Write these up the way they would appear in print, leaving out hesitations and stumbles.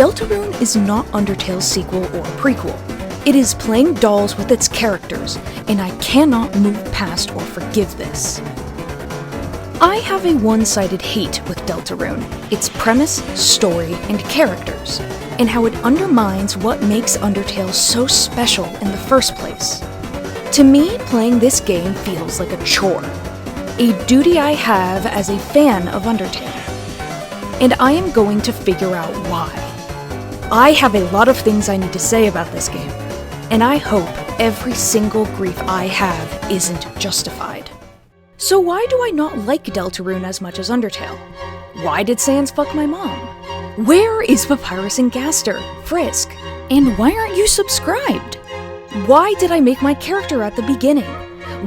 Deltarune is not Undertale's sequel or prequel. It is playing dolls with its characters, and I cannot move past or forgive this. I have a one-sided hate with Deltarune, its premise, story, and characters, and how it undermines what makes Undertale so special in the first place. To me, playing this game feels like a chore, a duty I have as a fan of Undertale, and I am going to figure out why. I have a lot of things I need to say about this game, and I hope every single grief I have isn't justified. So why do I not like Deltarune as much as Undertale? Why did Sans fuck my mom? Where is Papyrus and Gaster, Frisk? And why aren't you subscribed? Why did I make my character at the beginning?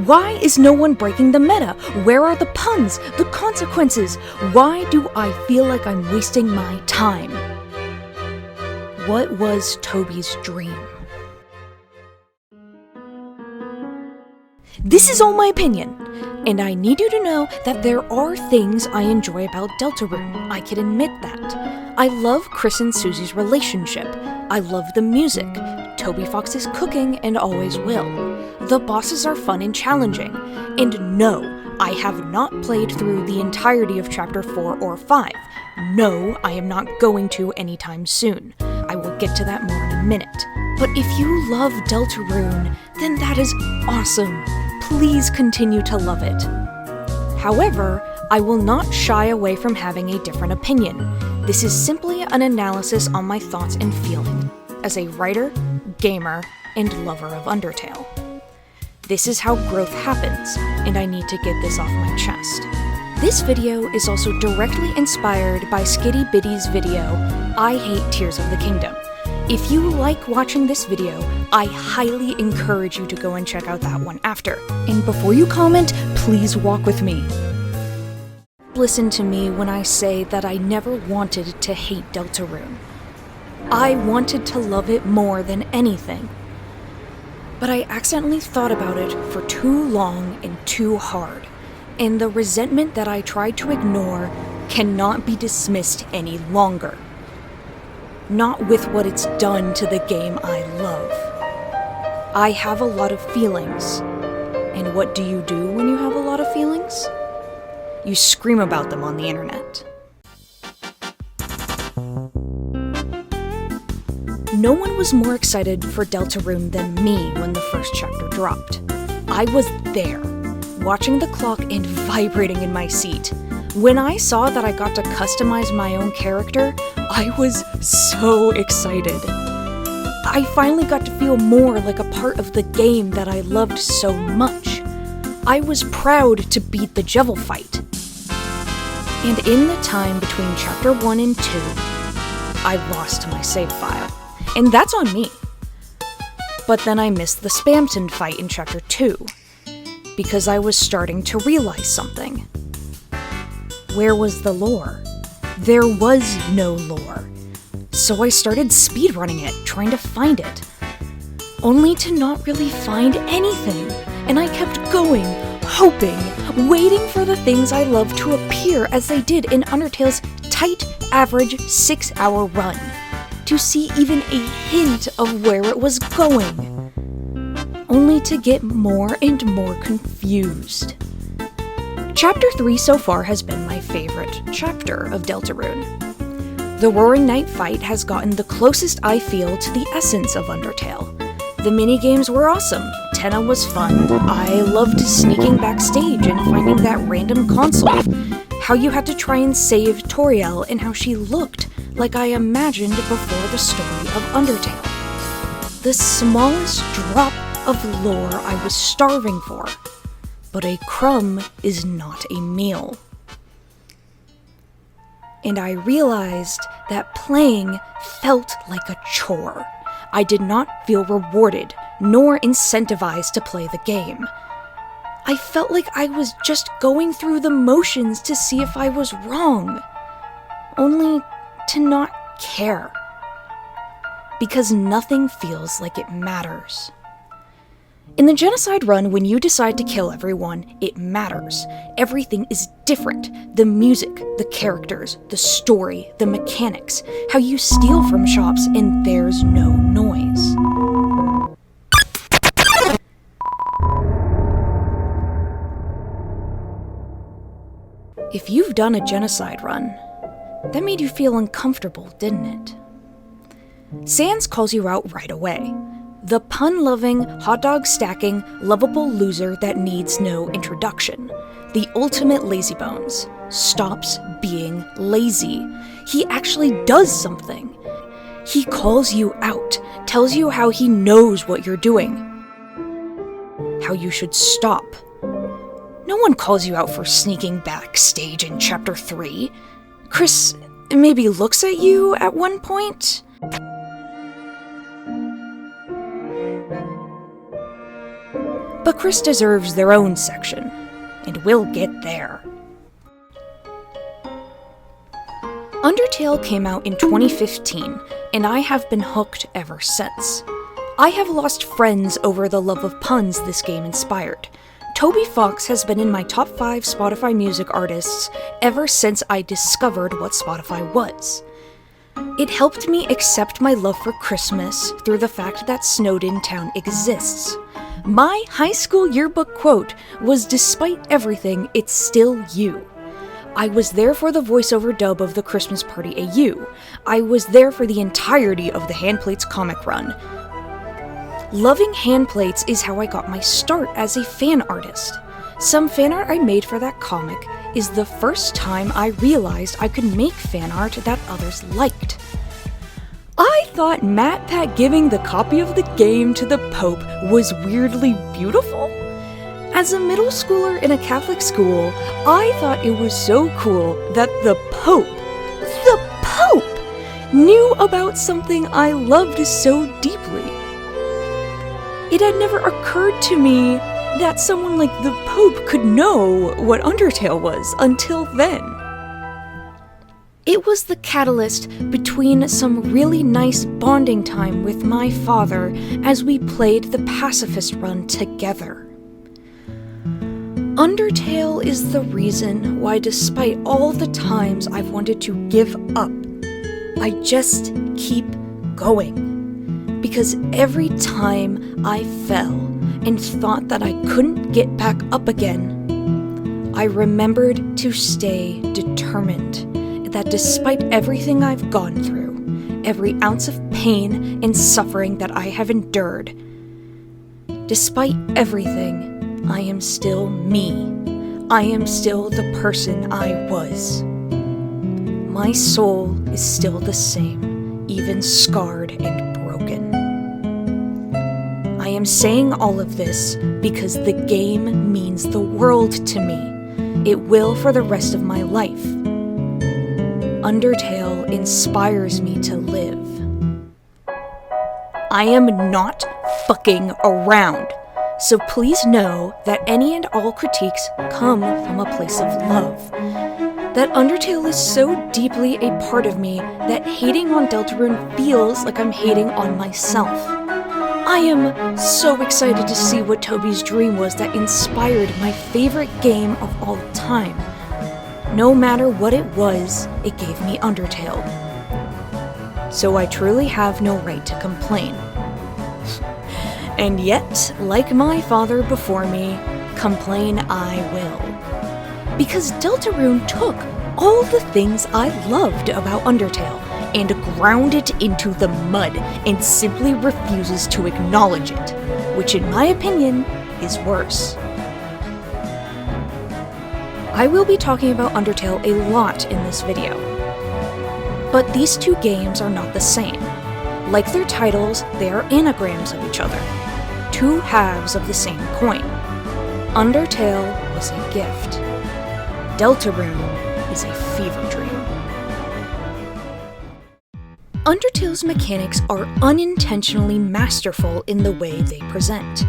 Why is no one breaking the meta? Where are the puns, the consequences? Why do I feel like I'm wasting my time? What was Toby's dream? This is all my opinion, and I need you to know that there are things I enjoy about Deltarune. I can admit that. I love Kris and Susie's relationship. I love the music. Toby Fox's cooking and always will. The bosses are fun and challenging. And no, I have not played through the entirety of Chapter 4 or 5. No, I am not going to anytime soon. I will get to that more in a minute. But if you love Deltarune, then that is awesome. Please continue to love it. However, I will not shy away from having a different opinion. This is simply an analysis on my thoughts and feelings as a writer, gamer, and lover of Undertale. This is how growth happens, and I need to get this off my chest. This video is also directly inspired by Skittybitty's video, I Hate Tears of the Kingdom. If you like watching this video, I highly encourage you to go and check out that one after. And before you comment, please walk with me. Listen to me when I say that I never wanted to hate Deltarune. I wanted to love it more than anything. But I accidentally thought about it for too long and too hard, and the resentment that I tried to ignore cannot be dismissed any longer. Not with what it's done to the game I love. I have a lot of feelings. And what do you do when you have a lot of feelings? You scream about them on the internet. No one was more excited for Deltarune than me when the first chapter dropped. I was there, watching the clock and vibrating in my seat. When I saw that I got to customize my own character, I was so excited. I finally got to feel more like a part of the game that I loved so much. I was proud to beat the Jevil fight. And in the time between Chapter 1 and 2, I lost my save file. And that's on me. But then I missed the Spamton fight in Chapter 2, because I was starting to realize something. Where was the lore? There was no lore. So I started speedrunning it, trying to find it. Only to not really find anything. And I kept going, hoping, waiting for the things I love to appear as they did in Undertale's tight, average 6-hour run, to see even a hint of where it was going. Only to get more and more confused. Chapter 3 so far has been my favorite chapter of Deltarune. The Roaring Night fight has gotten the closest I feel to the essence of Undertale. The minigames were awesome, Tenna was fun, I loved sneaking backstage and finding that random console, how you had to try and save Toriel and how she looked like I imagined before the story of Undertale. The smallest drop of lore I was starving for. But a crumb is not a meal. And I realized that playing felt like a chore. I did not feel rewarded, nor incentivized to play the game. I felt like I was just going through the motions to see if I was wrong, only to not care. Because nothing feels like it matters. In the genocide run, when you decide to kill everyone, it matters. Everything is different. The music, the characters, the story, the mechanics, how you steal from shops, and there's no noise. If you've done a genocide run, that made you feel uncomfortable, didn't it? Sans calls you out right away. The pun-loving, hot-dog-stacking, lovable loser that needs no introduction. The ultimate lazybones. Stops being lazy. He actually does something. He calls you out, tells you how he knows what you're doing. How you should stop. No one calls you out for sneaking backstage in Chapter 3. Kris maybe looks at you at one point. But Kris deserves their own section, and we'll get there. Undertale came out in 2015, and I have been hooked ever since. I have lost friends over the love of puns this game inspired. Toby Fox has been in my top 5 Spotify music artists ever since I discovered what Spotify was. It helped me accept my love for Christmas through the fact that Snowdin Town exists. My high school yearbook quote was, "Despite everything, it's still you." I was there for the voiceover dub of the Christmas Party AU. I was there for the entirety of the Handplates comic run. Loving handplates is how I got my start as a fan artist. Some fan art I made for that comic is the first time I realized I could make fan art that others liked. I thought MatPat giving the copy of the game to the Pope was weirdly beautiful. As a middle schooler in a Catholic school, I thought it was so cool that the Pope, knew about something I loved so deeply. It had never occurred to me that someone like the Pope could know what Undertale was until then. It was the catalyst between some really nice bonding time with my father as we played the pacifist run together. Undertale is the reason why, despite all the times I've wanted to give up, I just keep going. Because every time I fell and thought that I couldn't get back up again, I remembered to stay determined. That despite everything I've gone through, every ounce of pain and suffering that I have endured, despite everything, I am still me. I am still the person I was. My soul is still the same, even scarred and broken. I am saying all of this because the game means the world to me. It will for the rest of my life. Undertale inspires me to live. I am not fucking around, so please know that any and all critiques come from a place of love. That Undertale is so deeply a part of me that hating on Deltarune feels like I'm hating on myself. I am so excited to see what Toby's dream was that inspired my favorite game of all time. No matter what it was, it gave me Undertale. So I truly have no right to complain. And yet, like my father before me, complain I will. Because Deltarune took all the things I loved about Undertale and ground it into the mud and simply refuses to acknowledge it, which in my opinion is worse. I will be talking about Undertale a lot in this video. But these two games are not the same. Like their titles, they are anagrams of each other. Two halves of the same coin. Undertale was a gift. Deltarune is a fever dream. Undertale's mechanics are unintentionally masterful in the way they present.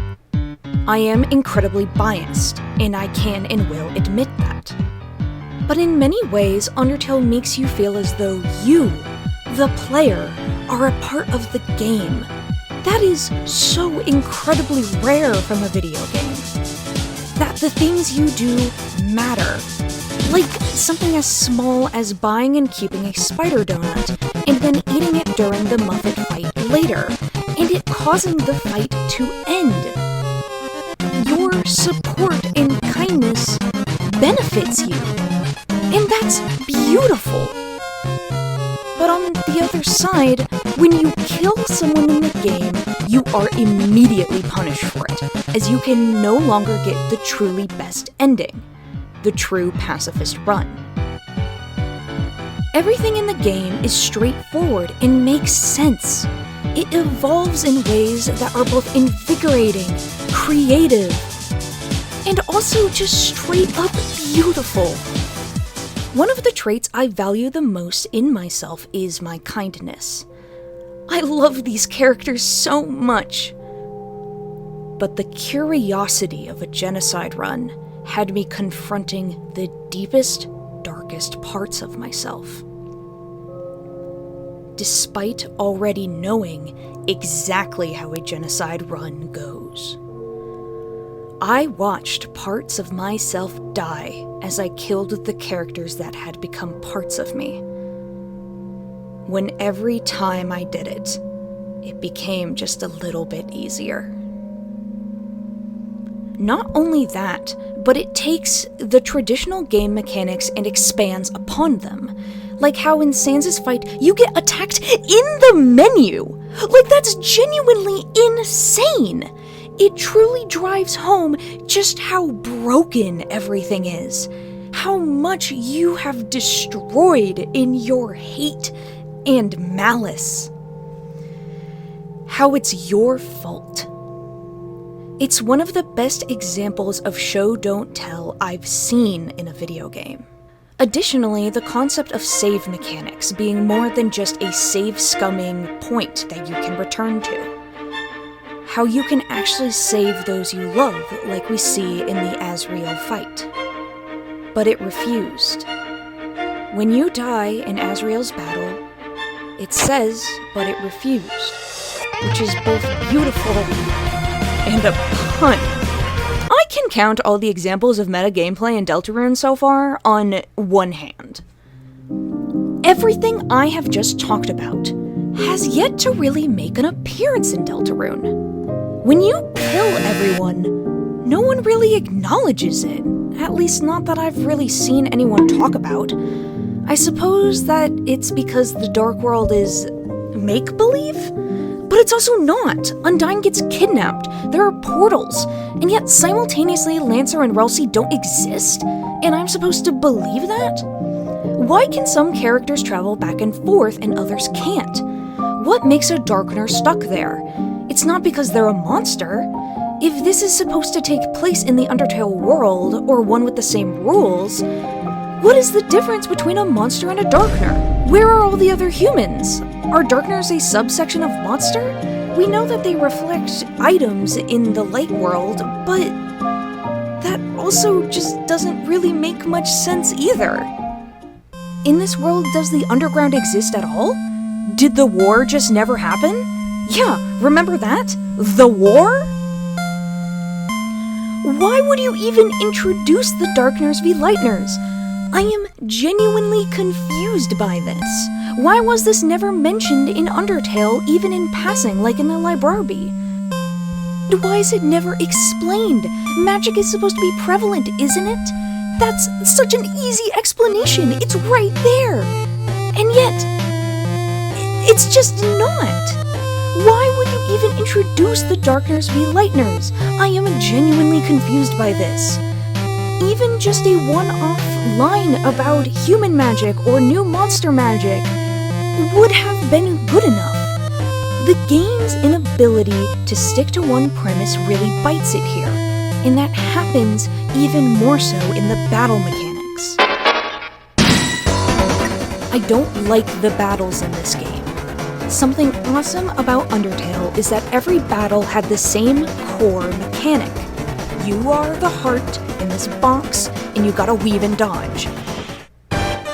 I am incredibly biased, and I can and will admit that. But in many ways, Undertale makes you feel as though you, the player, are a part of the game. That is so incredibly rare from a video game. That the things you do matter. Like something as small as buying and keeping a spider donut, and then eating it during the Muppet fight later, and it causing the fight to end. Your support and kindness benefits you, and that's beautiful. But on the other side, when you kill someone in the game, you are immediately punished for it, as you can no longer get the truly best ending, the true pacifist run. Everything in the game is straightforward and makes sense. It evolves in ways that are both invigorating, creative, and also just straight up beautiful. One of the traits I value the most in myself is my kindness. I love these characters so much. But the curiosity of a genocide run had me confronting the deepest, darkest parts of myself. Despite already knowing exactly how a genocide run goes. I watched parts of myself die as I killed the characters that had become parts of me. When every time I did it, it became just a little bit easier. Not only that, but it takes the traditional game mechanics and expands upon them. Like how in Sans' fight, you get attacked in the menu! Like that's genuinely insane! It truly drives home just how broken everything is. How much you have destroyed in your hate and malice. How it's your fault. It's one of the best examples of show don't tell I've seen in a video game. Additionally, the concept of save mechanics being more than just a save scumming point that you can return to. How you can actually save those you love, like we see in the Asriel fight. But it refused. When you die in Asriel's battle, it says, but it refused, which is both beautiful and a pun. I can count all the examples of meta gameplay in Deltarune so far on one hand. Everything I have just talked about has yet to really make an appearance in Deltarune. When you kill everyone, no one really acknowledges it, at least not that I've really seen anyone talk about. I suppose that it's because the Dark World is make-believe? But it's also not. Undyne gets kidnapped, there are portals, and yet simultaneously Lancer and Relsey don't exist, and I'm supposed to believe that? Why can some characters travel back and forth and others can't? What makes a Darkener stuck there? It's not because they're a monster. If this is supposed to take place in the Undertale world, or one with the same rules, what is the difference between a monster and a Darkener? Where are all the other humans? Are Darkeners a subsection of monster? We know that they reflect items in the light world, but that also just doesn't really make much sense either. In this world, does the underground exist at all? Did the war just never happen? Yeah, remember that? The war? Why would you even introduce the Darkeners v Lightners? I am genuinely confused by this. Why was this never mentioned in Undertale, even in passing, like in the Library? Why is it never explained? Magic is supposed to be prevalent, isn't it? That's such an easy explanation, it's right there! And yet, it's just not! Why would you even introduce the Darkeners v Lightners? I am genuinely confused by this. Even just a one-off line about human magic or new monster magic would have been good enough. The game's inability to stick to one premise really bites it here, and that happens even more so in the battle mechanics. I don't like the battles in this game. Something awesome about Undertale is that every battle had the same core mechanic. You are the heart in this box, and you gotta weave and dodge.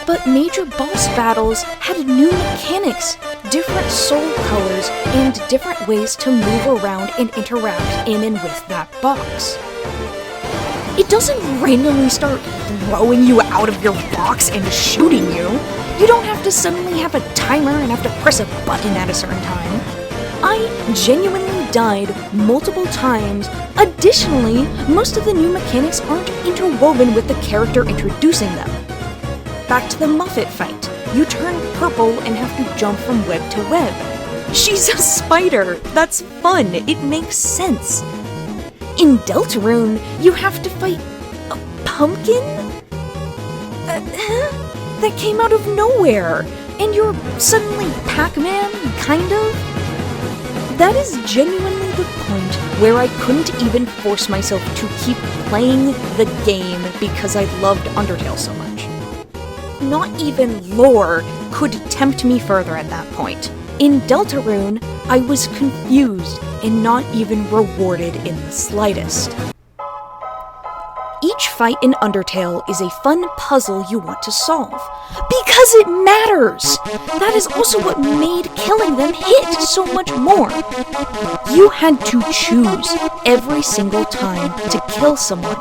But major boss battles had new mechanics, different soul colors, and different ways to move around and interact in and with that box. It doesn't randomly start throwing you out of your box and shooting you. You don't have to suddenly have a timer and have to press a button at a certain time. I genuinely died multiple times. Additionally, most of the new mechanics aren't interwoven with the character introducing them. Back to the Muffet fight. You turn purple and have to jump from web to web. She's a spider! That's fun! It makes sense! In Deltarune, you have to fight a pumpkin? That came out of nowhere! And you're suddenly Pac-Man, kind of? That is genuinely the point where I couldn't even force myself to keep playing the game because I loved Undertale so much. Not even lore could tempt me further at that point. In Deltarune, I was confused and not even rewarded in the slightest. Each fight in Undertale is a fun puzzle you want to solve. Because it matters! That is also what made killing them hit so much more. You had to choose every single time to kill someone,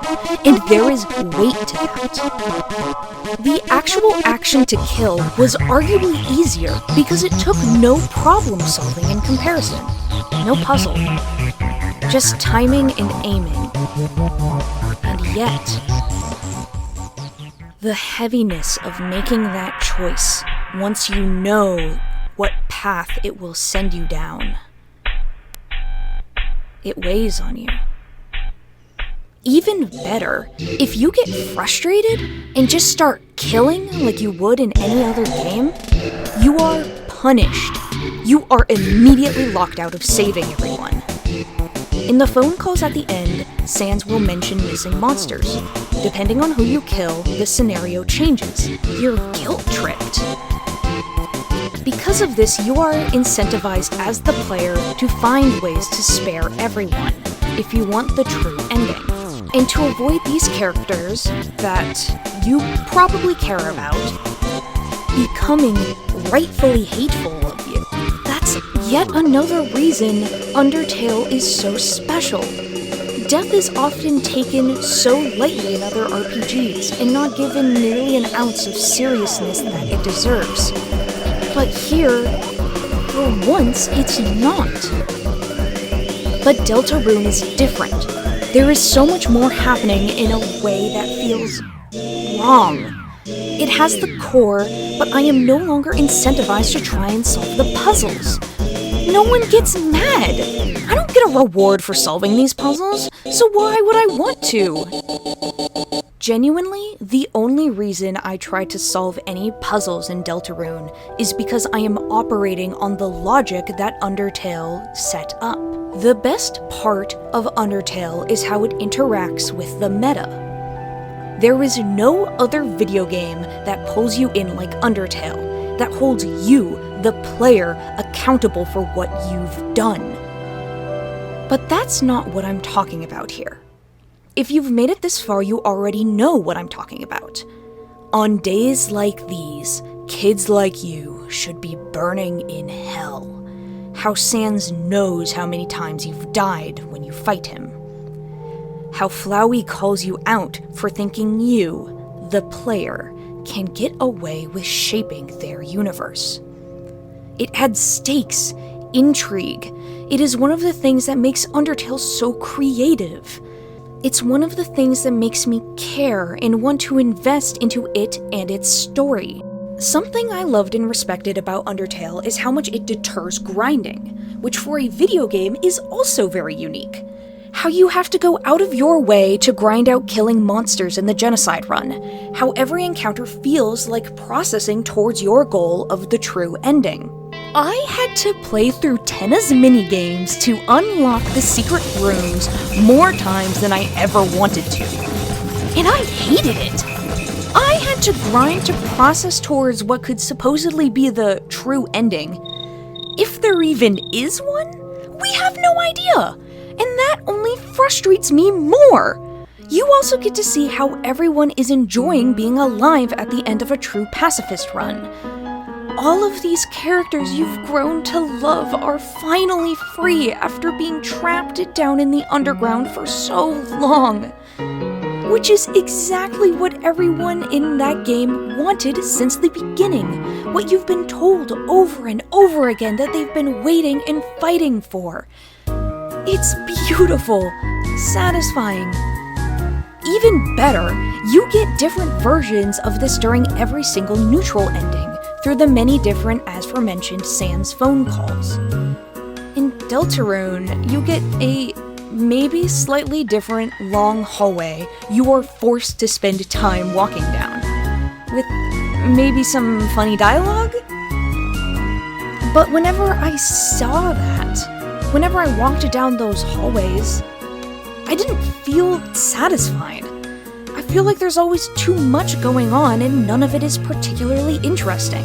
and there is weight to that. The actual action to kill was arguably easier because it took no problem solving in comparison. No puzzle. Just timing and aiming. And yet, the heaviness of making that choice once you know what path it will send you down. It weighs on you. Even better, if you get frustrated and just start killing like you would in any other game, you are punished. You are immediately locked out of saving everyone. In the phone calls at the end, Sans will mention missing monsters. Depending on who you kill, the scenario changes. You're guilt-tripped. Because of this, you are incentivized as the player to find ways to spare everyone, if you want the true ending. And to avoid these characters that you probably care about becoming rightfully hateful of you. That's yet another reason Undertale is so special. Death is often taken so lightly in other RPGs and not given nearly an ounce of seriousness that it deserves. But here, for once, it's not. But Deltarune is different. There is so much more happening in a way that feels wrong. It has the core, but I am no longer incentivized to try and solve the puzzles. No one gets mad. I don't get a reward for solving these puzzles, so why would I want to? Genuinely, the only reason I try to solve any puzzles in Deltarune is because I am operating on the logic that Undertale set up. The best part of Undertale is how it interacts with the meta. There is no other video game that pulls you in like Undertale, that holds you, the player, accountable for what you've done. But that's not what I'm talking about here. If you've made it this far, you already know what I'm talking about. On days like these, kids like you should be burning in hell. How Sans knows how many times you've died when you fight him. How Flowey calls you out for thinking you, the player, can get away with shaping their universe. It adds stakes, intrigue. It is one of the things that makes Undertale so creative. It's one of the things that makes me care and want to invest into it and its story. Something I loved and respected about Undertale is how much it deters grinding, which for a video game is also very unique. How you have to go out of your way to grind out killing monsters in the genocide run. How every encounter feels like processing towards your goal of the true ending. I had to play through Tenna's minigames to unlock the secret rooms more times than I ever wanted to. And I hated it! I had to grind to process towards what could supposedly be the true ending. If there even is one, we have no idea! And that only frustrates me more! You also get to see how everyone is enjoying being alive at the end of a true pacifist run. all of these characters you've grown to love are finally free after being trapped down in the underground for so long. Which is exactly what everyone in that game wanted since the beginning. What you've been told over and over again that they've been waiting and fighting for. It's beautiful, satisfying. Even better, you get different versions of this during every single neutral ending, through the many different, as aforementioned, Sans phone calls. In Deltarune, you get a maybe slightly different long hallway you are forced to spend time walking down, with maybe some funny dialogue? But whenever I saw that, whenever I walked down those hallways, I didn't feel satisfied. I feel like there's always too much going on and none of it is particularly interesting.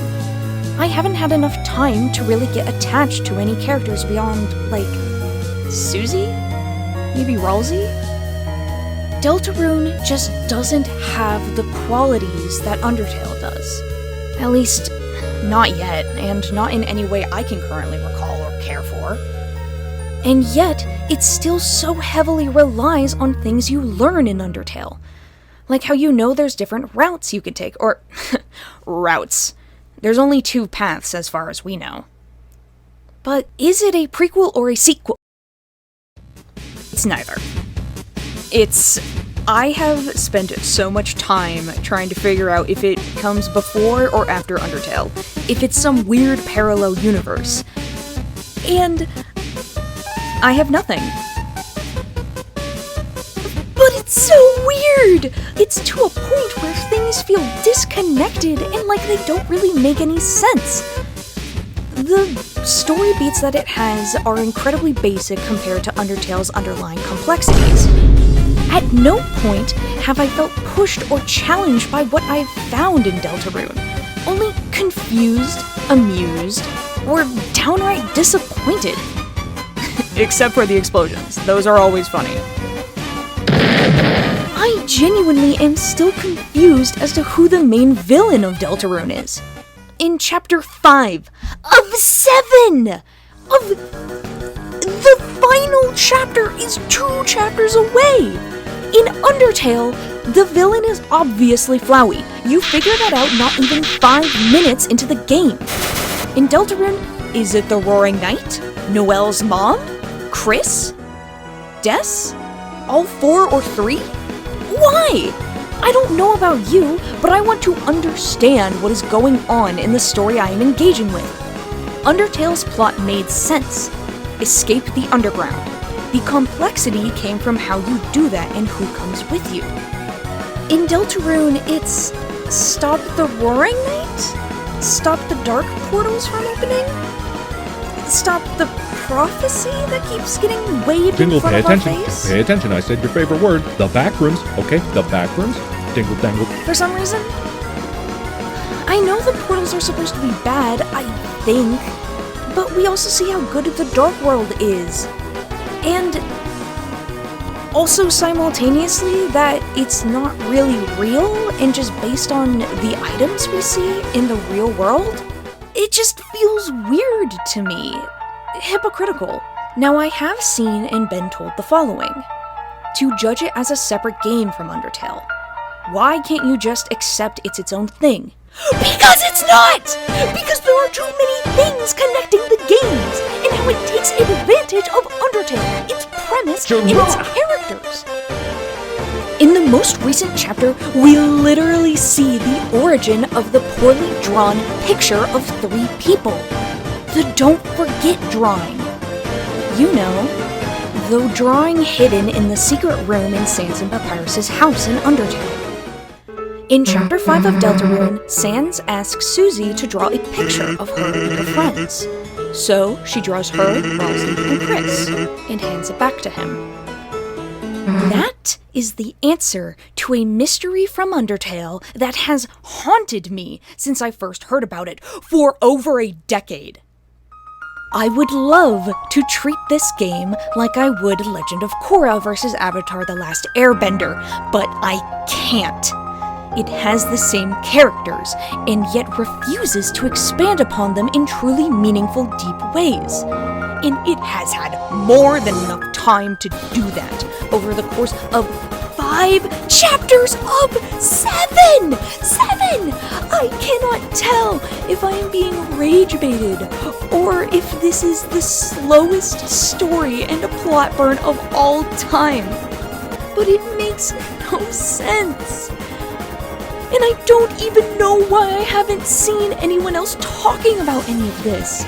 I haven't had enough time to really get attached to any characters beyond, like, Susie? Maybe Ralsei? Deltarune just doesn't have the qualities that Undertale does. At least, not yet, and not in any way I can currently recall or care for. And yet, it still so heavily relies on things you learn in Undertale. Like how you know there's different routes you could take, or routes. There's only 2 paths as far as we know. But is it a prequel or a sequel? It's neither. I have spent so much time trying to figure out if it comes before or after Undertale, if it's some weird parallel universe. And I have nothing. But it's so weird! It's to a point where things feel disconnected and like they don't really make any sense. The story beats that it has are incredibly basic compared to Undertale's underlying complexities. At no point have I felt pushed or challenged by what I've found in Deltarune, only confused, amused, or downright disappointed. Except for the explosions. Those are always funny. I genuinely am still confused as to who the main villain of Deltarune is. In Chapter 5 of 7! The final chapter is 2 chapters away! In Undertale, the villain is obviously Flowey. You figure that out not even 5 minutes into the game. In Deltarune, is it the Roaring Knight? Noelle's mom? Kris? Des? All 4 or 3? Why? I don't know about you, but I want to understand what is going on in the story I am engaging with. Undertale's plot made sense. Escape the underground. The complexity came from how you do that and who comes with you. In Deltarune, it's stop the Roaring Knight? Stop the dark portals from opening? Stop the prophecy that keeps getting waved Dingle, in front pay of our attention. face? Pay attention. I said your favorite word. The back rooms. Okay, the back rooms. Dingle, dangle. For some reason, I know the portals are supposed to be bad, I think, but we also see how good the Dark World is. And also simultaneously that it's not really real and just based on the items we see in the real world. It just feels weird to me. Hypocritical. Now I have seen and been told the following. To judge it as a separate game from Undertale. Why can't you just accept it's its own thing? Because it's not! Because there are too many things connecting the games, and how it takes advantage of Undertale, its premise, and its characters. In the most recent chapter, we literally see the origin of the poorly drawn picture of 3 people. The don't forget drawing. You know, the drawing hidden in the secret room in Sans and Papyrus' house in Undertale. In Chapter 5 of Deltarune, Sans asks Susie to draw a picture of her and her friends. So, she draws her, Ralsei, and Kris, and hands it back to him. That is the answer to a mystery from Undertale that has haunted me since I first heard about it for over a decade. I would love to treat this game like I would Legend of Korra vs. Avatar: The Last Airbender, but I can't. it has the same characters, and yet refuses to expand upon them in truly meaningful, deep ways. And it has had more than enough time to do that over the course of 5 chapters of 7! 7! I cannot tell if I am being rage baited or if this is the slowest story and a plot burn of all time. But it makes no sense. And I don't even know why I haven't seen anyone else talking about any of this.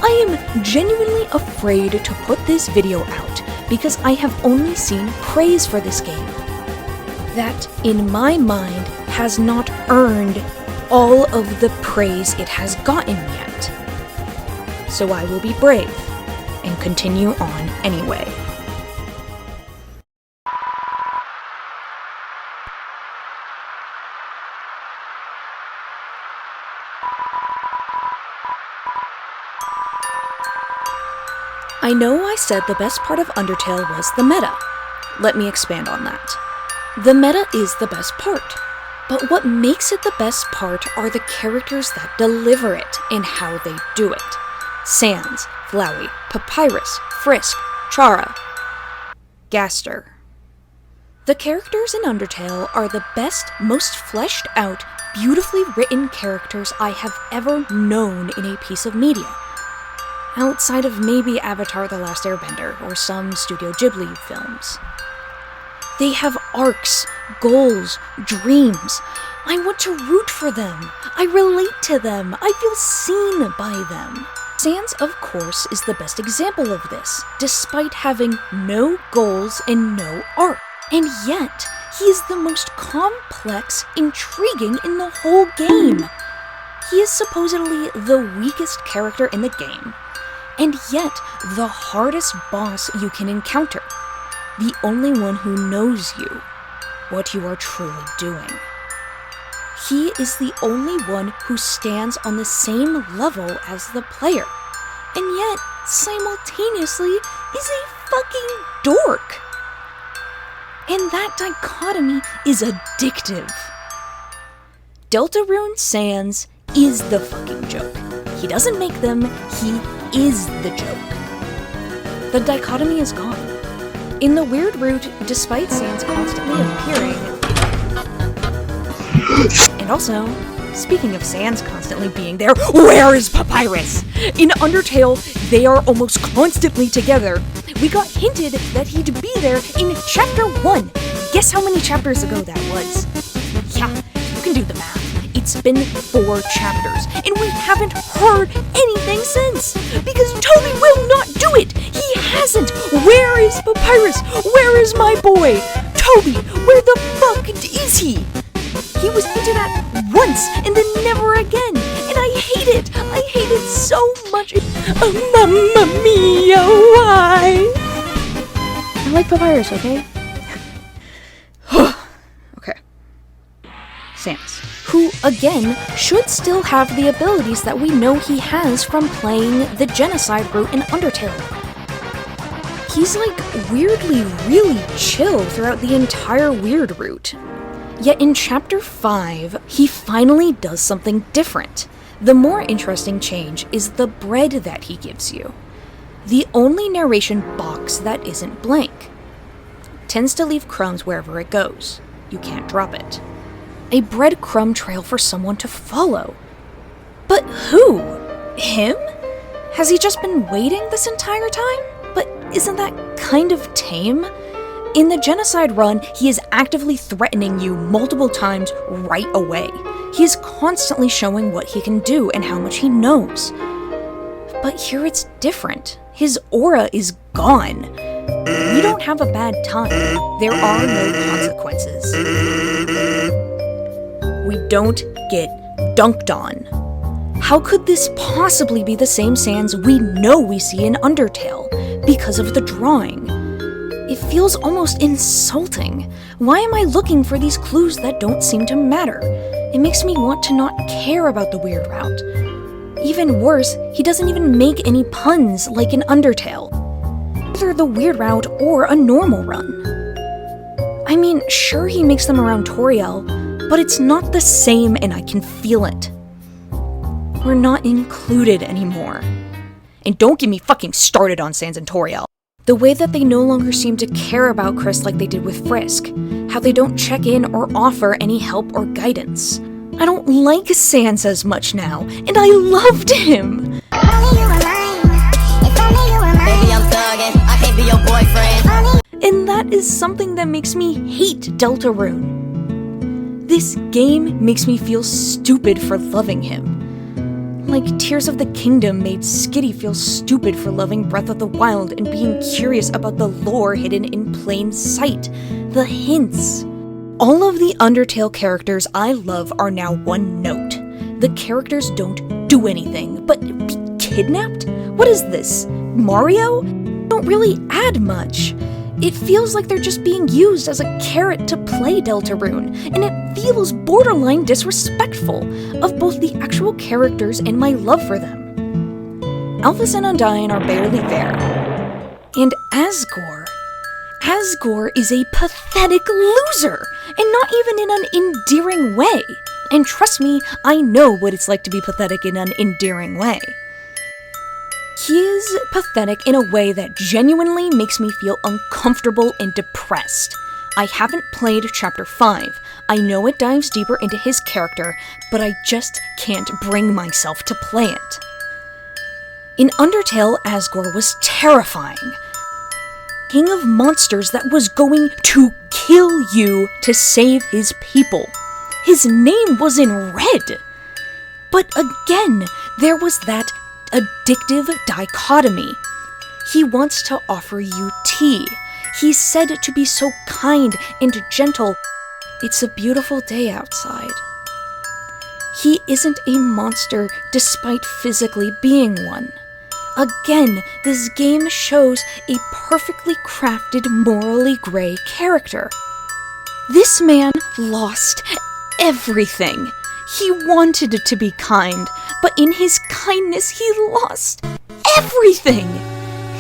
I am genuinely afraid to put this video out because I have only seen praise for this game. That, in my mind, has not earned all of the praise it has gotten yet. So I will be brave and continue on anyway. I know I said the best part of Undertale was the meta. Let me expand on that. The meta is the best part, but what makes it the best part are the characters that deliver it and how they do it. Sans, Flowey, Papyrus, Frisk, Chara, Gaster. The characters in Undertale are the best, most fleshed out, beautifully written characters I have ever known in a piece of media. Outside of maybe Avatar: The Last Airbender or some Studio Ghibli films. They have arcs, goals, dreams. I want to root for them. I relate to them. I feel seen by them. Sans, of course, is the best example of this, despite having no goals and no arc. And yet, he is the most complex, intriguing in the whole game. He is supposedly the weakest character in the game, and yet the hardest boss you can encounter. The only one who knows you, what you are truly doing. He is the only one who stands on the same level as the player, and yet, simultaneously, is a fucking dork. And that dichotomy is addictive. Deltarune Sans is the fucking joke. He doesn't make them, he is the joke. The dichotomy is gone. In the weird route, despite Sans constantly appearing, and also, speaking of Sans constantly being there, where is Papyrus? In Undertale, they are almost constantly together. We got hinted that he'd be there in Chapter 1. Guess how many chapters ago that was? Yeah, you can do the math. It's been 4 chapters, and we haven't heard anything since, because Toby will not do it! He hasn't! Where is Papyrus? Where is my boy? Toby, where the fuck is he? He was hinted at once, and then never again, and I hate it! I hate it so much! Oh, Mamma Mia, why? I like Papyrus, okay? Okay. Sans, who, again, should still have the abilities that we know he has from playing the genocide route in Undertale. He's like weirdly really chill throughout the entire weird route. Yet in Chapter 5, he finally does something different. The more interesting change is the bread that he gives you. The only narration box that isn't blank. Tends to leave crumbs wherever it goes. You can't drop it. A breadcrumb trail for someone to follow. But who? Him? Has he just been waiting this entire time? But isn't that kind of tame? In the genocide run, he is actively threatening you multiple times right away. He is constantly showing what he can do and how much he knows. But here it's different. His aura is gone. We don't have a bad time. There are no consequences. We don't get dunked on. How could this possibly be the same Sans we know we see in Undertale because of the drawing? It feels almost insulting. Why am I looking for these clues that don't seem to matter? It makes me want to not care about the weird route. Even worse, he doesn't even make any puns like in Undertale. Either the weird route or a normal run. I mean, sure he makes them around Toriel, But it's not the same and I can feel it. We're not included anymore. And don't get me fucking started on Sans and Toriel. The way that they no longer seem to care about Kris like they did with Frisk. How they don't check in or offer any help or guidance. I don't like Sans as much now, and I loved him! And that is something that makes me hate Deltarune. This game makes me feel stupid for loving him. Like Tears of the Kingdom made Skitty feel stupid for loving Breath of the Wild and being curious about the lore hidden in plain sight. The hints. All of the Undertale characters I love are now one note. The characters don't do anything, but be kidnapped? What is this? Mario? Don't really add much. It feels like they're just being used as a carrot to play Deltarune, and it feels borderline disrespectful of both the actual characters and my love for them. Alphys and Undyne are barely there. And Asgore is a pathetic loser, and not even in an endearing way. And trust me, I know what it's like to be pathetic in an endearing way. He is pathetic in a way that genuinely makes me feel uncomfortable and depressed. I haven't played Chapter 5. I know it dives deeper into his character, but I just can't bring myself to play it. In Undertale, Asgore was terrifying. King of monsters that was going to kill you to save his people. His name was in red. But again, there was that addictive dichotomy. He wants to offer you tea. He's said to be so kind and gentle. It's a beautiful day outside. He isn't a monster despite physically being one. Again, this game shows a perfectly crafted, morally gray character. This man lost everything. He wanted to be kind, but in his kindness he lost everything!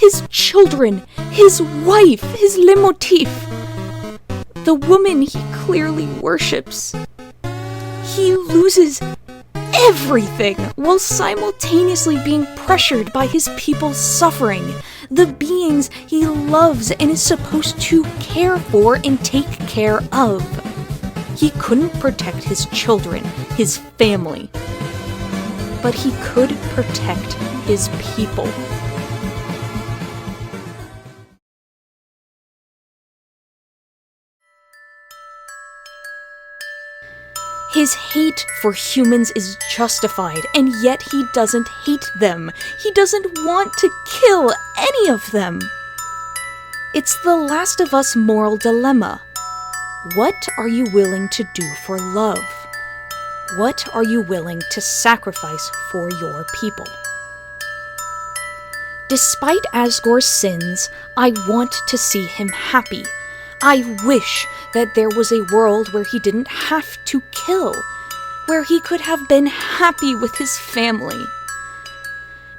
His children, his wife, his leitmotif, the woman he clearly worships. He loses everything while simultaneously being pressured by his people's suffering, the beings he loves and is supposed to care for and take care of. He couldn't protect his children, his family, but he could protect his people. His hate for humans is justified, and yet he doesn't hate them. He doesn't want to kill any of them. It's the Last of Us moral dilemma. What are you willing to do for love? What are you willing to sacrifice for your people? Despite Asgore's sins, I want to see him happy. I wish that there was a world where he didn't have to kill, where he could have been happy with his family.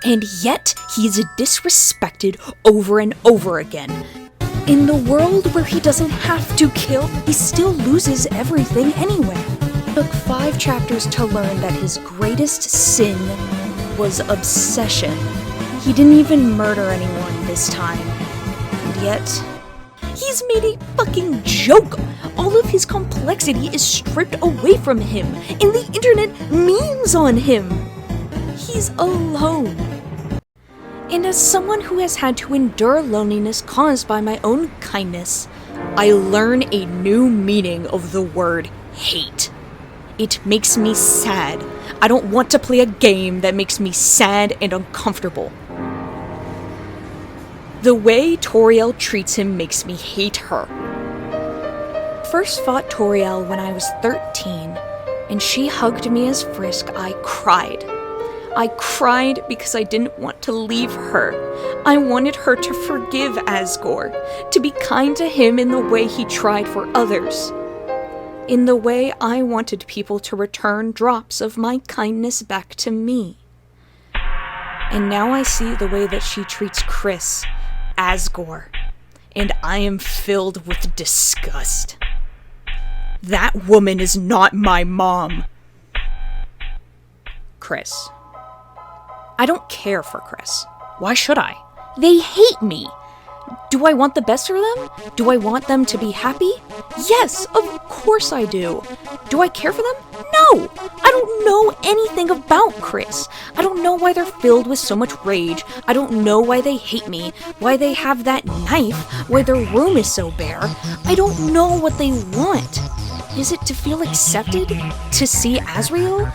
And yet, he's disrespected over and over again. In the world where he doesn't have to kill, he still loses everything anyway. It took 5 chapters to learn that his greatest sin was obsession. He didn't even murder anyone this time. And yet, he's made a fucking joke! All of his complexity is stripped away from him, and the internet memes on him! He's alone. And as someone who has had to endure loneliness caused by my own kindness, I learn a new meaning of the word hate. It makes me sad. I don't want to play a game that makes me sad and uncomfortable. The way Toriel treats him makes me hate her. First fought Toriel when I was 13, and she hugged me as Frisk. I cried. I cried because I didn't want to leave her. I wanted her to forgive Asgore, to be kind to him in the way he tried for others. In the way I wanted people to return drops of my kindness back to me. And now I see the way that she treats Kris, Asgore, and I am filled with disgust. That woman is not my mom. Kris. I don't care for Kris. Why should I? They hate me. Do I want the best for them? Do I want them to be happy? Yes, of course I do. Do I care for them? No! I don't know anything about Kris. I don't know why they're filled with so much rage. I don't know why they hate me, why they have that knife, why their room is so bare. I don't know what they want. Is it to feel accepted? To see Asriel?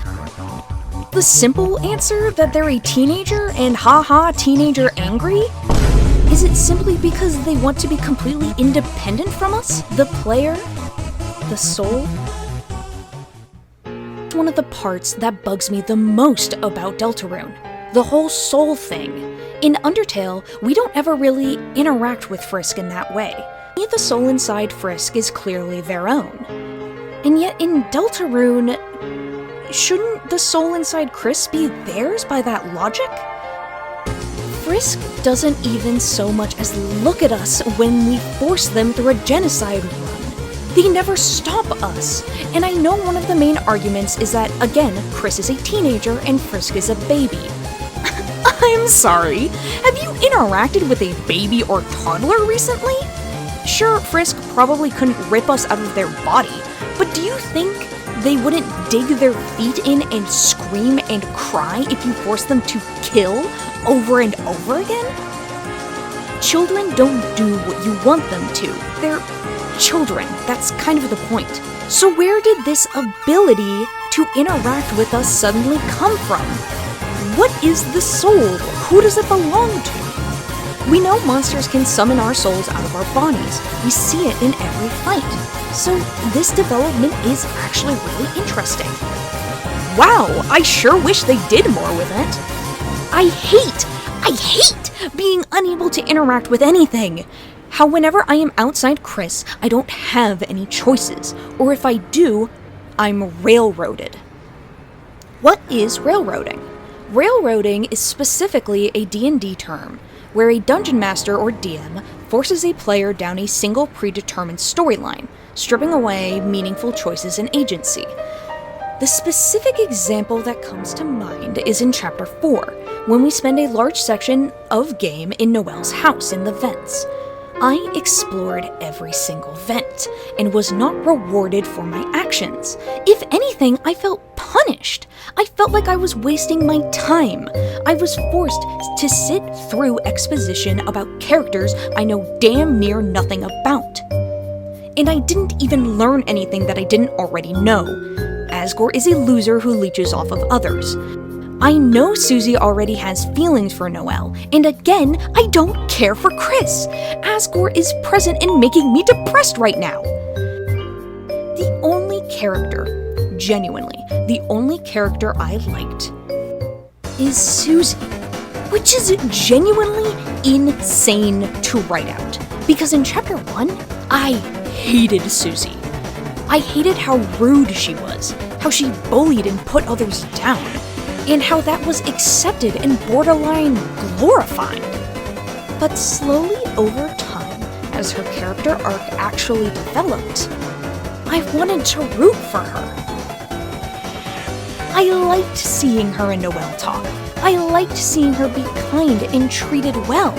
The simple answer that they're a teenager and haha teenager angry? Is it simply because they want to be completely independent from us? The player? The soul? One of the parts that bugs me the most about Deltarune. The whole soul thing. In Undertale, we don't ever really interact with Frisk in that way. The soul inside Frisk is clearly their own. And yet in Deltarune, shouldn't the soul inside Kris be theirs by that logic? Frisk doesn't even so much as look at us when we force them through a genocide run. They never stop us. And I know one of the main arguments is that, again, Kris is a teenager and Frisk is a baby. I'm sorry, have you interacted with a baby or toddler recently? Sure, Frisk probably couldn't rip us out of their body, but do you think they wouldn't dig their feet in and scream and cry if you forced them to kill over and over again? Children don't do what you want them to. They're children. That's kind of the point. So where did this ability to interact with us suddenly come from? What is the soul? Who does it belong to? We know monsters can summon our souls out of our bodies. We see it in every fight. So this development is actually really interesting. Wow, I sure wish they did more with it. I hate being unable to interact with anything. How whenever I am outside Kris, I don't have any choices, or if I do, I'm railroaded. What is railroading? Railroading is specifically a D&D term, where a dungeon master or DM forces a player down a single predetermined storyline, stripping away meaningful choices and agency. The specific example that comes to mind is in Chapter 4, when we spend a large section of game in Noelle's house in the vents. I explored every single vent, and was not rewarded for my actions. If anything, I felt punished. I felt like I was wasting my time. I was forced to sit through exposition about characters I know damn near nothing about. And I didn't even learn anything that I didn't already know. Asgore is a loser who leeches off of others. I know Susie already has feelings for Noelle, and again, I don't care for Kris. Asgore is present and making me depressed right now. The only character, genuinely, the only character I liked is Susie, which is genuinely insane to write out. Because in Chapter 1, I hated Susie. I hated how rude she was, how she bullied and put others down, and how that was accepted and borderline glorified. But slowly over time, as her character arc actually developed, I wanted to root for her. I liked seeing her and Noelle talk. I liked seeing her be kind and treated well.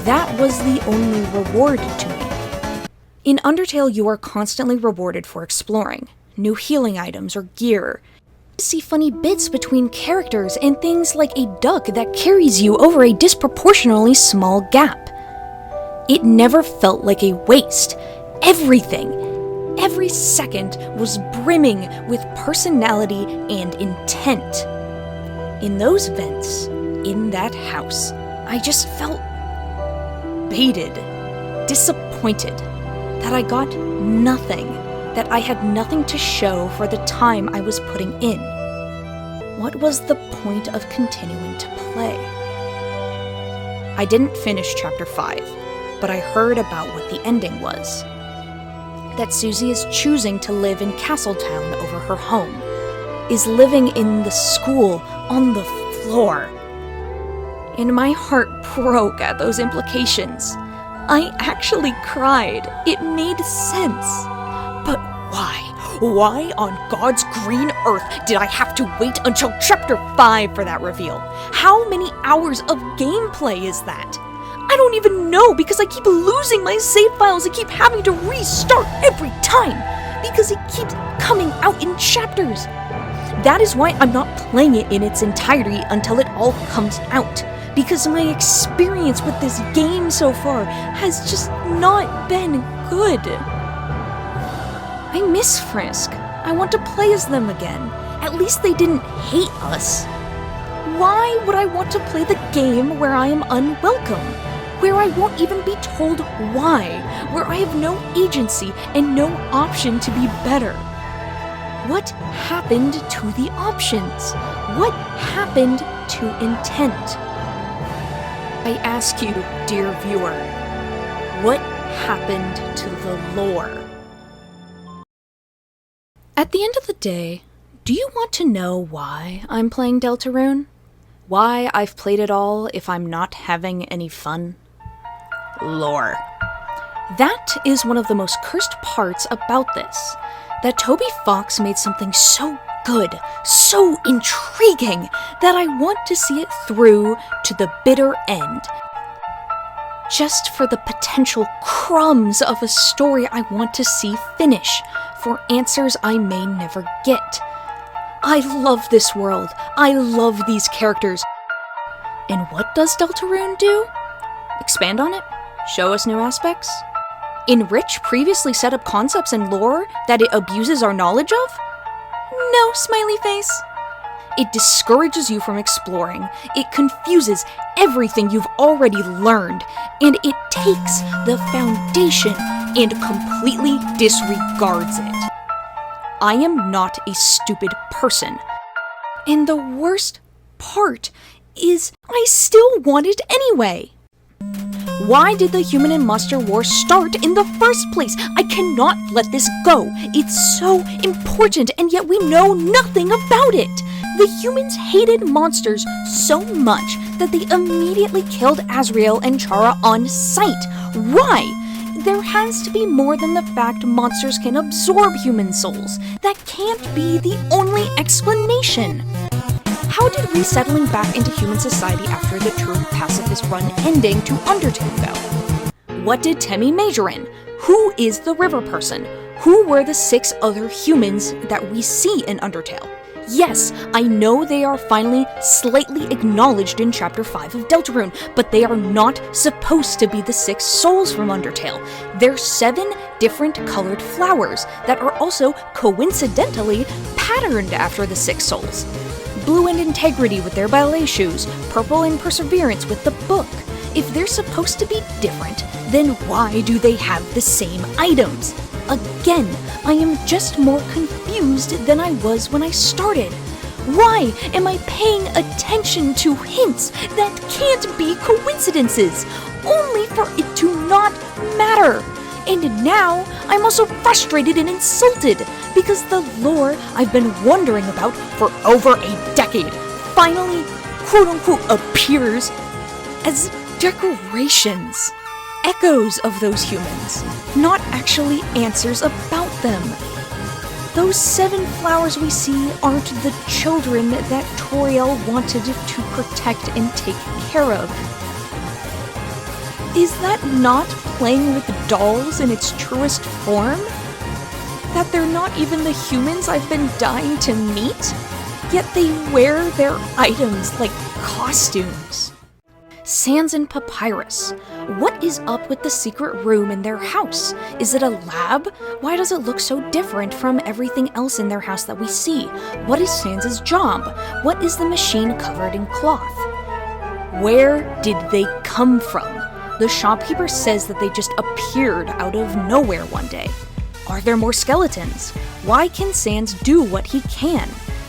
That was the only reward to me. In Undertale, you are constantly rewarded for exploring new healing items or gear. You see funny bits between characters and things like a duck that carries you over a disproportionately small gap. It never felt like a waste. Everything, every second was brimming with personality and intent. In those vents, in that house, I just felt baited, disappointed, that I got nothing, that I had nothing to show for the time I was putting in. What was the point of continuing to play? I didn't finish Chapter 5, but I heard about what the ending was. That Susie is choosing to live in Castletown over her home, is living in the school on the floor. And my heart broke at those implications. I actually cried. It made sense. But Why on God's green earth did I have to wait until Chapter 5 for that reveal? How many hours of gameplay is that? I don't even know because I keep losing my save files and keep having to restart every time because it keeps coming out in chapters. That is why I'm not playing it in its entirety until it all comes out, because my experience with this game so far has just not been good. I miss Frisk. I want to play as them again. At least they didn't hate us. Why would I want to play the game where I am unwelcome? Where I won't even be told why? Where I have no agency and no option to be better? What happened to the options? What happened to intent? I ask you, dear viewer, what happened to the lore? At the end of the day, do you want to know why I'm playing Deltarune? Why I've played it all if I'm not having any fun? Lore. That is one of the most cursed parts about this. That Toby Fox made something so good, so intriguing, that I want to see it through to the bitter end. Just for the potential crumbs of a story I want to see finish, for answers I may never get. I love this world. I love these characters. And what does Deltarune do? Expand on it? Show us new aspects? Enrich previously set up concepts and lore that it abuses our knowledge of? No, smiley face. It discourages you from exploring, it confuses everything you've already learned, and it takes the foundation and completely disregards it. I am not a stupid person. And the worst part is I still want it anyway. Why did the human and monster war start in the first place? I cannot let this go. It's so important, and yet we know nothing about it. The humans hated monsters so much that they immediately killed Azrael and Chara on sight. Why? There has to be more than the fact monsters can absorb human souls. That can't be the only explanation. How did resettling back into human society after the true pacifist run ending to Undertale go? What did Temmie major in? Who is the river person? Who were the 6 other humans that we see in Undertale? Yes, I know they are finally slightly acknowledged in Chapter 5 of Deltarune, but they are not supposed to be the 6 souls from Undertale. They're 7 different colored flowers that are also coincidentally patterned after the 6 souls. Blue and Integrity with their ballet shoes, purple and Perseverance with the book. If they're supposed to be different, then why do they have the same items? Again, I am just more confused than I was when I started. Why am I paying attention to hints that can't be coincidences, only for it to not matter? And now, I'm also frustrated and insulted, because the lore I've been wondering about for over a decade finally, quote-unquote, appears as decorations. Echoes of those humans, not actually answers about them. Those 7 flowers we see aren't the children that Toriel wanted to protect and take care of. Is that not playing with dolls in its truest form? That they're not even the humans I've been dying to meet? Yet they wear their items like costumes. Sans and Papyrus. What is up with the secret room in their house? Is it a lab? Why does it look so different from everything else in their house that we see? What is Sans's job? What is the machine covered in cloth? Where did they come from? The shopkeeper says that they just appeared out of nowhere one day. Are there more skeletons? Why can Sans do what he can?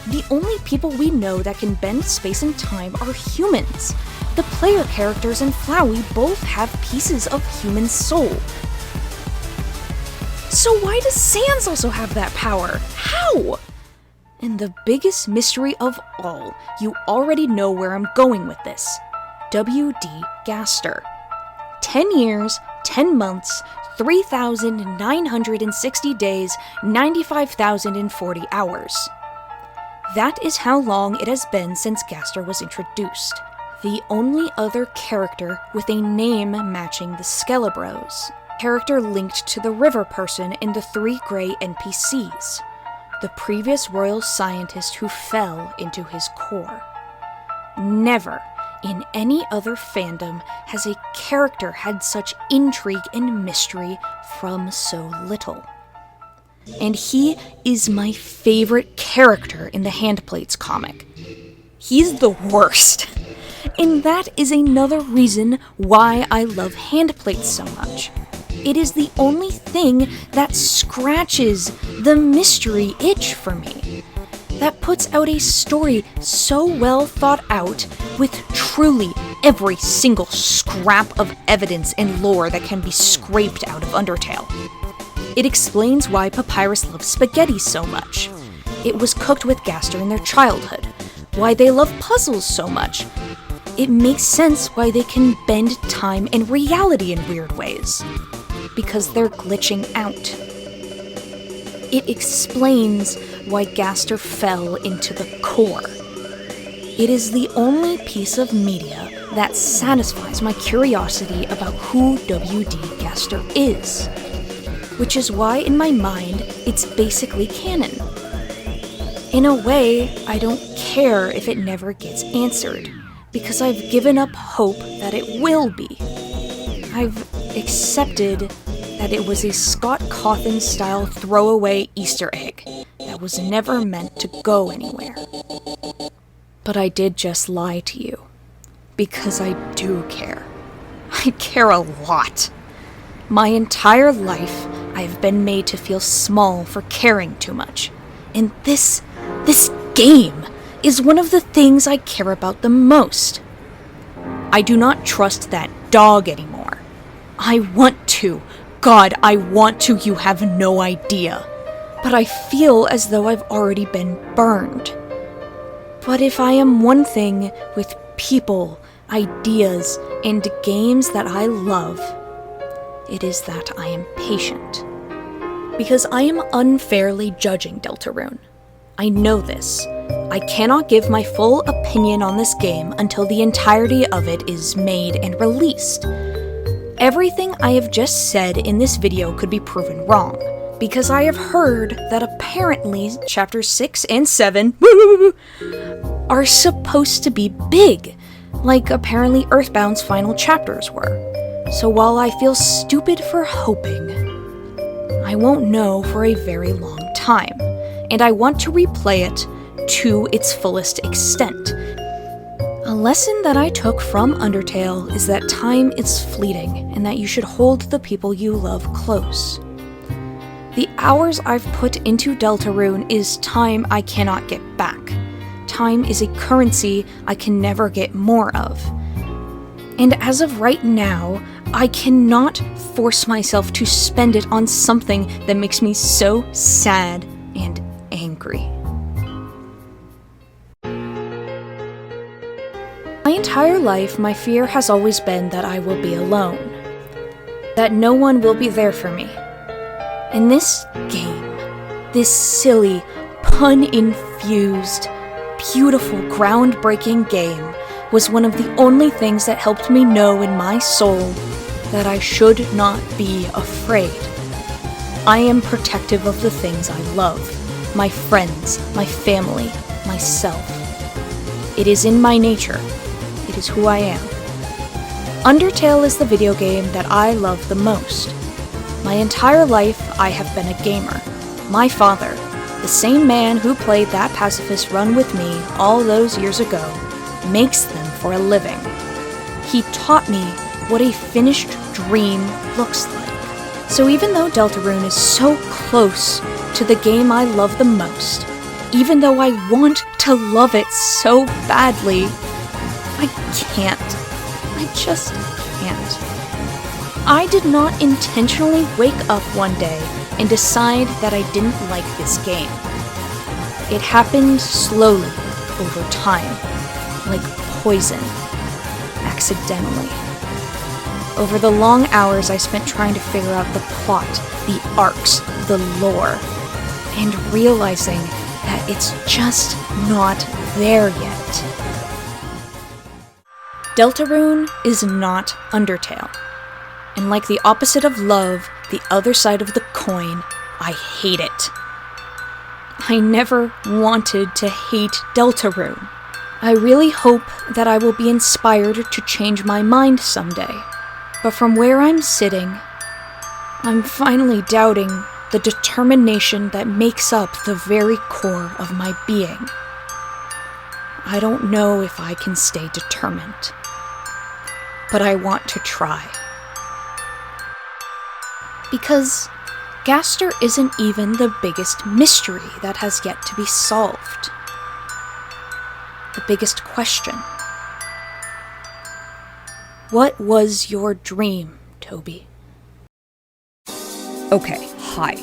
The only people we know that can bend space and time are humans. The player characters and Flowey both have pieces of human soul. So why does Sans also have that power? How? And the biggest mystery of all, you already know where I'm going with this. W.D. Gaster. 10 years, 10 months, 3,960 days, 95,040 hours. That is how long it has been since Gaster was introduced. The only other character with a name matching the Skelebros. Character linked to the river person in the 3 gray NPCs. The previous royal scientist who fell into his core. Never, in any other fandom, has a character had such intrigue and mystery from so little. And he is my favorite character in the Handplates comic. He's the worst. And that is another reason why I love Handplates so much. It is the only thing that scratches the mystery itch for me. That puts out a story so well thought out with truly every single scrap of evidence and lore that can be scraped out of Undertale. It explains why Papyrus loves spaghetti so much. It was cooked with Gaster in their childhood. Why they love puzzles so much. It makes sense why they can bend time and reality in weird ways. Because they're glitching out. It explains why Gaster fell into the core. It is the only piece of media that satisfies my curiosity about who W.D. Gaster is. Which is why, in my mind, it's basically canon. In a way, I don't care if it never gets answered, because I've given up hope that it will be. I've accepted that it was a Scott Cawthon-style throwaway Easter egg that was never meant to go anywhere. But I did just lie to you, because I do care. I care a lot. My entire life, I've been made to feel small for caring too much. And this game is one of the things I care about the most. I do not trust that dog anymore. I want to. God, I want to, you have no idea. But I feel as though I've already been burned. But if I am one thing with people, ideas, and games that I love, it is that I am patient. Because I am unfairly judging Deltarune. I know this. I cannot give my full opinion on this game until the entirety of it is made and released. Everything I have just said in this video could be proven wrong, because I have heard that apparently chapters 6 and 7 are supposed to be big, like apparently Earthbound's final chapters were. So while I feel stupid for hoping, I won't know for a very long time, and I want to replay it to its fullest extent. A lesson that I took from Undertale is that time is fleeting, and that you should hold the people you love close. The hours I've put into Deltarune is time I cannot get back. Time is a currency I can never get more of. And as of right now, I cannot force myself to spend it on something that makes me so sad and angry. My entire life, my fear has always been that I will be alone. That no one will be there for me. And this game, this silly, pun-infused, beautiful, groundbreaking game, was one of the only things that helped me know in my soul that I should not be afraid. I am protective of the things I love. My friends, my family, myself. It is in my nature. It is who I am. Undertale is the video game that I love the most. My entire life, I have been a gamer. My father, the same man who played that pacifist run with me all those years ago, makes them for a living. He taught me what a finished dream looks like. So even though Deltarune is so close to the game I love the most, even though I want to love it so badly, I can't. I just can't. I did not intentionally wake up one day and decide that I didn't like this game. It happened slowly, over time, like poison, accidentally. over the long hours I spent trying to figure out the plot, the arcs, the lore, and realizing that it's just not there yet. Deltarune is not Undertale. And like the opposite of love, the other side of the coin, I hate it. I never wanted to hate Deltarune. I really hope that I will be inspired to change my mind someday. But from where I'm sitting, I'm finally doubting the determination that makes up the very core of my being. I don't know if I can stay determined, but I want to try. Because Gaster isn't even the biggest mystery that has yet to be solved. The biggest question. What was your dream, Toby? Okay, hi.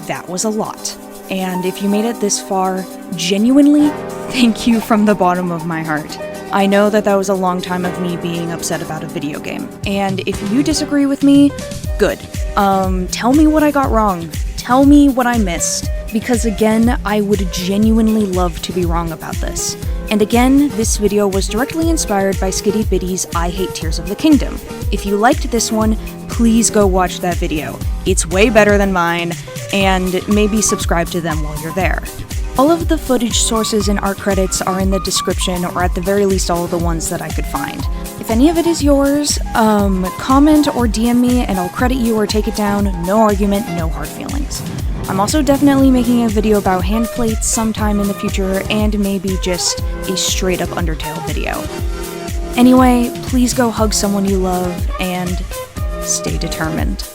That was a lot. And if you made it this far, genuinely, thank you from the bottom of my heart. I know that was a long time of me being upset about a video game. And if you disagree with me, good. Tell me what I got wrong. Tell me what I missed. Because again, I would genuinely love to be wrong about this. And again, this video was directly inspired by Skittybitty's I Hate Tears of the Kingdom. If you liked this one, please go watch that video. It's way better than mine, and maybe subscribe to them while you're there. All of the footage sources and art credits are in the description, or at the very least all of the ones that I could find. If any of it is yours, comment or DM me and I'll credit you or take it down. No argument, no hard feelings. I'm also definitely making a video about hand plates sometime in the future, and maybe just a straight up Undertale video. Anyway, please go hug someone you love, and stay determined.